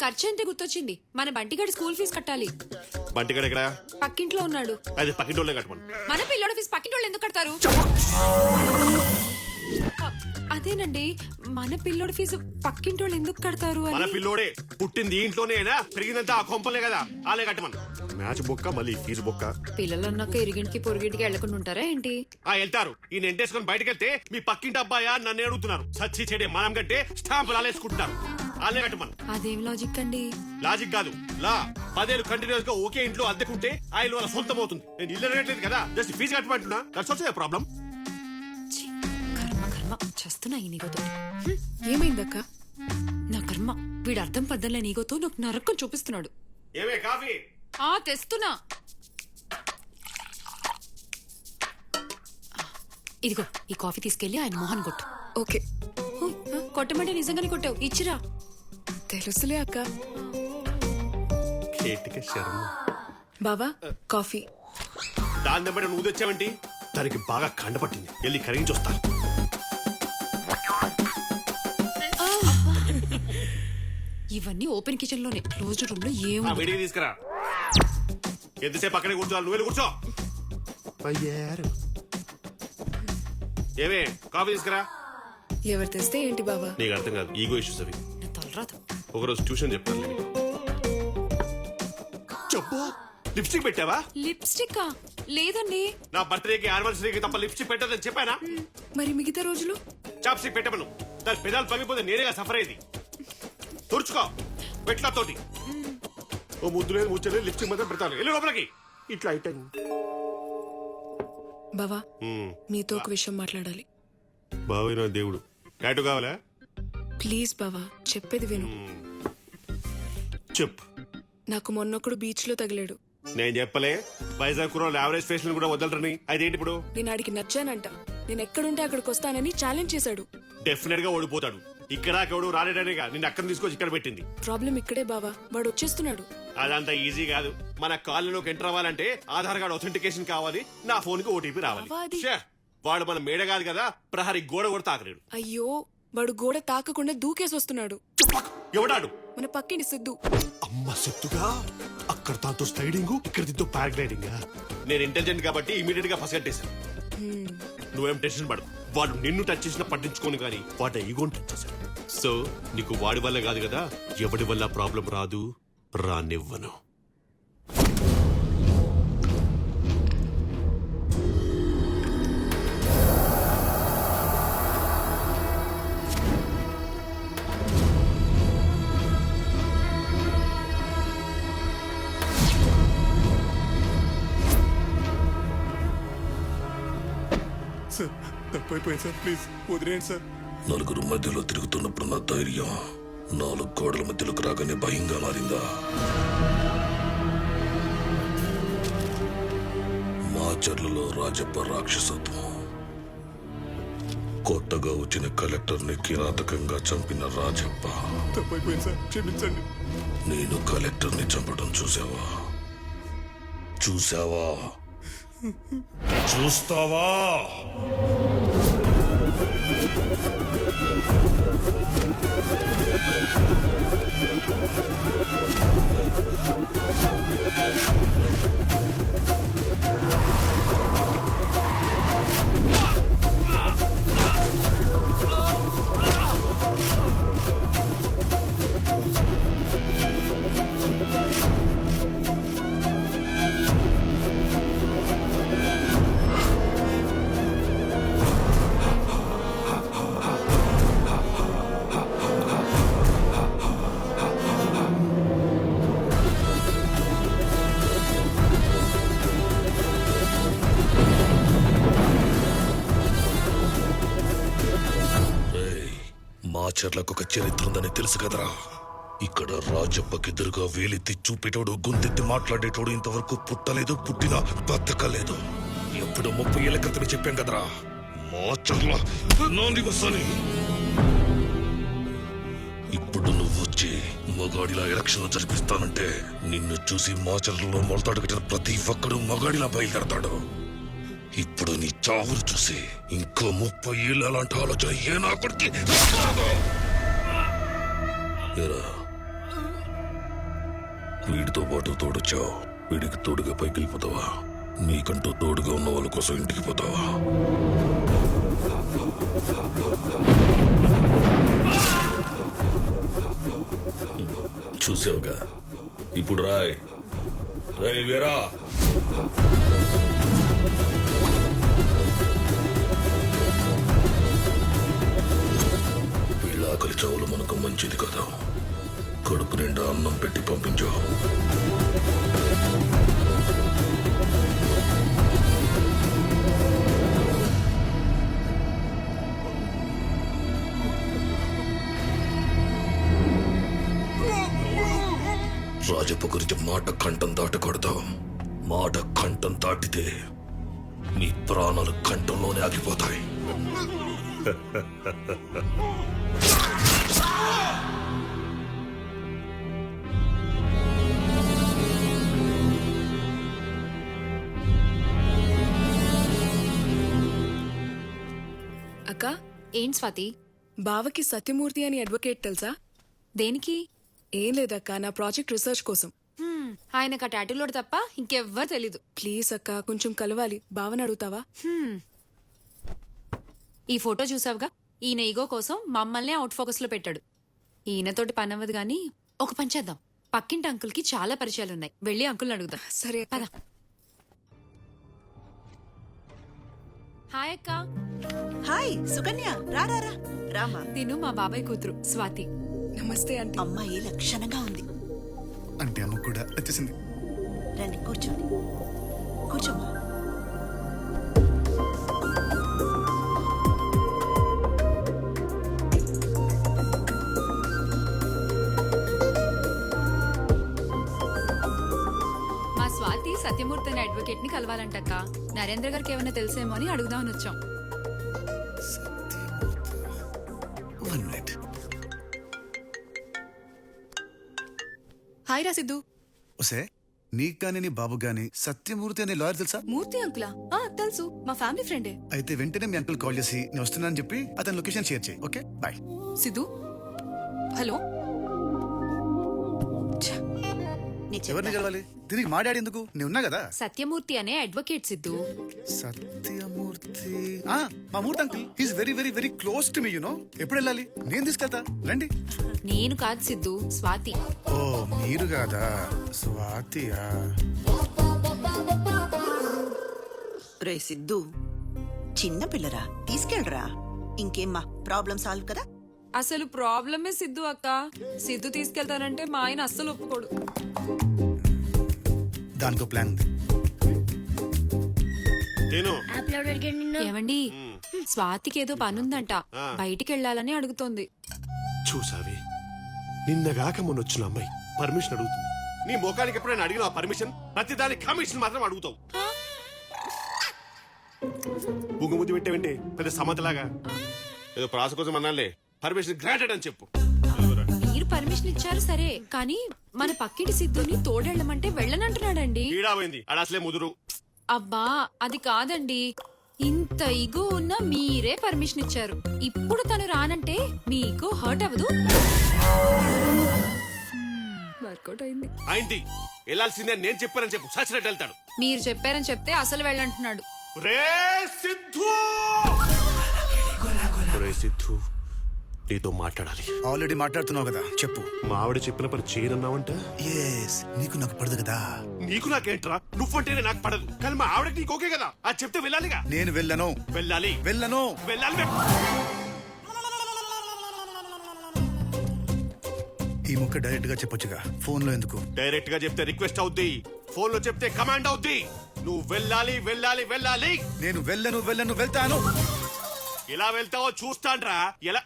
ఖర్చు ఎంత గుర్తొచ్చింది. మన బంటిగాడి స్కూల్ ఫీజు కట్టాలి. బంటిగాడు ఎక్కడ? పక్కింట్లో ఉన్నాడు. అది పక్కింటోళ్ళే కట్టమను. మన పిల్లోడి ఫీజు పక్కింటోళ్ళు ఎందుకు కడతారు? అదేనండి, మన పిల్లోడి ఫీజు పక్కింటోళ్ళు ఎందుకు కడతారు అని. మన పిల్లోడే పుట్టింది ఇంట్లోనేనా, పెరిగిందంతా ఆ కొంపలే కదా, ఆలే కట్టమను. మ్యాచ్ బొక్క మళ్ళీ ఫీజు బొక్క. పిల్లలు అన్నాక ఇరిగింటికి పొరుగింటికి వెళ్లకుండా ఉంటారా ఏంటి? వెళ్తారు. ఈయన ఎంటేసుకొని బయటకు వెళ్తే మీ పక్కింటి అబ్బాయా నన్ను అడుగుతున్నారు. సచ్చి చెడే మనం కంటే స్టాంపులు ఆలేసుకుంటున్నారు. ఆలే కట్టమను. అదేం లాజిక్ అండి? లాజిక్ కాదు, లా. 10 ఏళ్ళు కంటిన్యూస్ గా ఒకే ఇంట్లో అద్దెకుంటే ఆయన వాళ్ళ సొంతం అవుతుంది. నేను ఇల్లు రేట్లేదు కదా, జస్ట్ ఫీజు కట్టమంటున్నా. That's also problem. కర్మ కర్మ చేస్తున్నా ఈ నీగోతో. ఏమైందక్క? నా కర్మ, వీడు అర్థం పద్దలే నీగోతో నాకు నరకం చూపిస్తున్నాడు. ఏమే కాఫీ? తెస్తున్నా. ఇదిగో ఈ కాఫీ తీసుకెళ్లి ఆయన మోహన్ కొట్టు. ఓకే. కొట్టమంటే నిజంగానే కొట్టావు, ఇచ్చిరా. తెలుసులే అక్క. కేటిక శర్మ. బావా కాఫీ. దాని దెబ్బ నువ్వు తెచ్చావంటి? దానికి బాగా కండపట్టింది, వెళ్ళి కరిగించి వస్తా. ఇవన్నీ ఓపెన్ కిచెన్ లోనే, క్లోజ్డ్ రూమ్ లో ఏమో. వేడికి తీసుకురా. ఎంతసేపు అక్కడే కూర్చోవాలి, నువ్వు వెళ్ళి కూర్చో. ఏమే కాఫీ తీసుకురా. ఎవరు తెస్తే ఏంటి బావా? నీకు అర్థం కాదు, ఈగో ఇష్యూస్ అవి. నా తలరాదు. ఒకరోజు ట్యూషన్ చెప్తాను. చెప్పు, లిప్స్టిక్ పెట్టావా? లిప్స్టిక్ లేదండి. నా బర్త్డేకి యానివర్సరీకి తప్ప లిప్స్టిక్ పెట్టదని చెప్పానా? మరి మిగతా రోజులు? చాప్స్టిక్ పెట్టమను. దాని పెదాలు పగిపోతే నేనేగా సఫర్ అయ్యేది. తుడుచుకో పెట్ల తోటి. ఓ ముద్దు లేదు ముచ్చలేదు, లిప్స్టిక్ మాత్రం పెడతాను. వెళ్ళి లోపలికి. ఇట్లా అయిపోయింది. బావా మీతో ఒక విషయం మాట్లాడాలి. బావైన దేవుడు. టాటూ కావాలా? ప్లీజ్ బావా, చెప్పేది విను. చెప్పు. నాకు మొన్నొక్కడు బీచ్ లో తగిలాడు. నేను చెప్పలే వైజాగ్ కుర్రోళ్ళు యావరేజ్ ఫేస్ కూడా వదలరని? అదేంటి ఇప్పుడు? నేను ఆడికి నచ్చానంట. నేను ఎక్కడుంటే అక్కడికి వస్తానని ఛాలెంజ్ చేశాడు. డెఫినెట్ గా ఓడిపోతాడు. ఇక్కడ ఎవడు రాలేడనేగా నిన్ను అక్కడ తీసుకొచ్చి ఇక్కడ పెట్టింది. ప్రాబ్లం ఇక్కడే బావా, వాడు వచ్చేస్తున్నాడు. అదంతా ఈజీ కాదు. మన కాలనీలోకి ఎంటర్ అవ్వాలంటే ఆధార్ కార్డ్ అథెంటికేషన్ కావాలి, నా ఫోన్ కి ఓటీపీ రావాలి. ఛే, వాడు మన మేడ కాదు కదా, ప్రహరీ గోడ కూడా తాకలేడు. అయ్యో, వాడు గోడ తాకకుండా దూకేసి వస్తున్నాడు. ఎవడాడు? మన పక్కింటి సిద్ధు. అమ్మ సిద్ధుగా? అక్కడ తాతో స్లైడింగ్, ఇక్కడ దిద్దు పారాగ్లైడింగ్. నేను ఇంటెలిజెంట్ కాబట్టి ఇమీడియట్ గా ఫస్ట్ నువ్వేం టెన్షన్ పడు. వాడు నిన్ను టచ్ చేసినా పట్టించుకోను కానీ వాడు ఈగోని టచ్ చేశాడు. సో నీకు వాడి వల్ల కాదు కదా, ఎవడి వల్ల ప్రాబ్లం రాదు, రానివ్వను. సార్ తప్పైపోయింది సార్, ప్లీజ్ వదిలేయండి సార్. నలుగురు మధ్యలో తిరుగుతున్నప్పుడు నా ధైర్యం 4 గోడల మధ్యలోకి రాగానే భయంగా మారిందా? మాచర్లలో రాజప్ప రాక్షసత్వం, కొత్తగా వచ్చిన కలెక్టర్ని కిరాతకంగా చంపిన రాజప్ప. తప్పైపోయింది సార్, క్షమించండి. నేను కలెక్టర్ని చంపడం చూసావా? చూస్తావా? మాచర్లకు ఒక చరిత్ర ఉందని తెలుసు కదరా. ఇక్కడ రాజప్పకెదురుగా వేలెత్తి చూపేటోడు, గొంతెత్తి మాట్లాడేటోడు ఇంతవరకు పుట్టలేదు, పుట్టినా బతకలేదు. ఎప్పుడు 30 ఏళ్ల క్రితమే చెప్పాం కదరా, మాచర్ల నా నివసాన్ని. ఇప్పుడు నువ్వు వచ్చి మగాడిలా ఎలక్షన్ జరిపిస్తానంటే నిన్ను చూసి మాచర్లలో మొలతాడు కట్టిన ప్రతి ఒక్కడు మగాడిలా బయలుదేరతాడు. ఇప్పుడు నీ చావులు చూసి ఇంకో 30 ఏళ్ళు అలాంటి ఆలోచన ఏ నా కొడుకు వీడితో పాటు తోడొచ్చావు. వీడికి తోడుగా పైకి వెళ్ళిపోతావా? నీకంటూ తోడుగా ఉన్న వాళ్ళ కోసం ఇంటికి పోతావా? చూసావుగా, ఇప్పుడు రాయ్ వీరా. వీళ్ళ ఆకలి చావులు మనకు మంచిది కదా. కడుపు నిండా అన్నం పెట్టి పంపించావు. రాజప్ప గురించి మాట కంఠం దాటకూడదు. మాట కంఠం దాటితే నీ ప్రాణాలు కంఠంలోనే ఆగిపోతాయి. అక్క, ఏం స్వాతి? బావకి సత్యమూర్తి అని అడ్వకేట్ తెలుసా? దేనికి? ఏం లేదక్క, నా ప్రాజెక్ట్ రీసెర్చ్ కోసం. ఆయనకు ఆ టాటూలోడు తప్ప ఇంకెవ్వరు తెలీదు. ప్లీజ్ అక్క, కొంచెం కలవాలి. బావని అడుగుతావా? ఈ ఫోటో చూసావుగా, ఈయన ఈగో కోసం మమ్మల్ని అవుట్ ఫోకస్ లో పెట్టాడు. ఈయనతోటి పని అవ్వదు గానీ ఒక పని చేద్దాం. పక్కింటి అంకుల్ కి చాలా పరిచయాలున్నాయి, వెళ్ళి అంకుల్ని అడుగుదాం. సరే అక్క. పద. హాయ్ అక్క. హాయ్ సుకన్య, రా రా రా రామా. తిను మా బాబాయ్ కూతురు స్వాతి. నమస్తే ఆంటీ. అమ్మాయి లక్షణంగా ఉంది. అంటే అమ్మ కూడా వచ్చేసింది. రండి కూర్చోండి, కూర్చోమ్మా. మా స్వాతి సత్యమూర్తి అనే అడ్వకేట్ ని కలవాలంటక్క. నరేంద్ర గారికి ఏమైనా తెలిసేమో అని అడుగుదామని వచ్చాం. One minute. హాయ్ రా సిద్ధు. ఒసే, నీకు గాని నీ బాబు గాని సత్యమూర్తి అనే లాయర్ తెలుసా? మూర్తి అంకులా? తెలుసు, మా ఫ్యామిలీ ఫ్రెండే. అయితే వెంటనే మీ అంకుల్ కాల్ చేసి నేను వస్తున్నానని చెప్పి అతని లొకేషన్ షేర్ చేయి. Okay, bye. సిద్ధు, హలో. ఎవరిని కలవాలి? తిరిగి మాట్లాడి ఎందుకు? నేను ఉన్నా కదా. సత్యమూర్తి అనే అడ్వకేట్ సిద్ధు. సత్యమూర్తి, మా Murthy uncle. He's very very very close to me, you know. ఎప్పుడు వెళ్ళాలి? నేను తీసుకెళ్తా, రండి. నేను కాదు సిద్ధు, స్వాతి. ఓ, మీరు కాదా? స్వాతియా? రే సిద్ధు, చిన్న పిల్లరా, తీసుకెళ్ళరా. ఇంకేమ్మా, ప్రాబ్లం సాల్వ్ కదా. అసలు ప్రాబ్లమే సిద్ధు అక్క. సిద్ధు తీసుకెళ్తానంటే మా ఆయన అస్సలు ఒప్పుకోడు. దానికో ప్లాన్ ఉంది. ఏమండి, స్వాతికి ఏదో పనుందంట, బయటికి వెళ్ళాలని అడుగుతోంది. చూసావి, నిన్నగాక మొన్న వచ్చిన అమ్మాయి పర్మిషన్ అడుగుతుంది. నీ ముఖానికి ఎప్పుడైనా అడిగిన పర్మిషన్? ప్రతి దానికి కమిషన్ మాత్రం అడుగుతావు. బుగ్గుముద్దు పెట్టేవండి పెద్ద సమతలాగా. ఏదో ప్రాస కోసం అన్నాలే, పర్మిషన్ గ్రాంటెడ్ అని చెప్పు. మీరు పర్మిషన్ ఇచ్చారు సరే, కానీ మన పక్కింటి సిద్ధుని తోడెళ్ళమంటే వెళ్ళనంటున్నాడండి. ఈడాపోయింది, అడ అసలే ముదురు. అబ్బా అది కాదండి, ఇంత ఇగో ఉన్నా మీరే పర్మిషన్ ఇచ్చారు. ఇప్పుడు తను రానంటే మీకు హర్ట్ అవ్వదు? వర్కౌట్ అయింది. అయింది, వెళ్ళాల్సిందే నేను చెప్పానని చెప్పు. సచ్చినట్టు వెళ్తాడు. మీరు చెప్పారని చెప్తే అసలు వెళ్ళంటున్నాడు. రే సిద్ధు, రే సిద్ధు, నీతో మాట్లాడాలి. ఆల్రెడీ మాట్లాడుతున్నావు కదా, చెప్పు. మా ఆవిడ చెప్పిన పని చేయనన్నావంట. ఎస్, నీకు నాకు పడదు కదా. నీకు నాకేంట్రా, నువ్వంటేనే నాకు పడదు, కానీ మా ఆవిడకి నీకు ఓకే కదా. అది చెప్తే వెళ్ళాలిగా. నేను వెళ్ళను. వెళ్ళాలి, వెళ్ళను. వెళ్ళాలి. ఈ ముక్క డైరెక్ట్ గా చెప్పొచ్చుగా, ఫోన్ లో ఎందుకు? డైరెక్ట్ గా చెప్తే రిక్వెస్ట్ అవుద్ది, ఫోన్ లో చెప్తే కమాండ్ అవుద్ది. నువ్వు వెళ్ళాలి, వెళ్ళాలి, వెళ్ళాలి. నేను వెళ్ళను, వెళ్తాను. ఎలా వెళ్తావో చూస్తాన్రా. ఎలా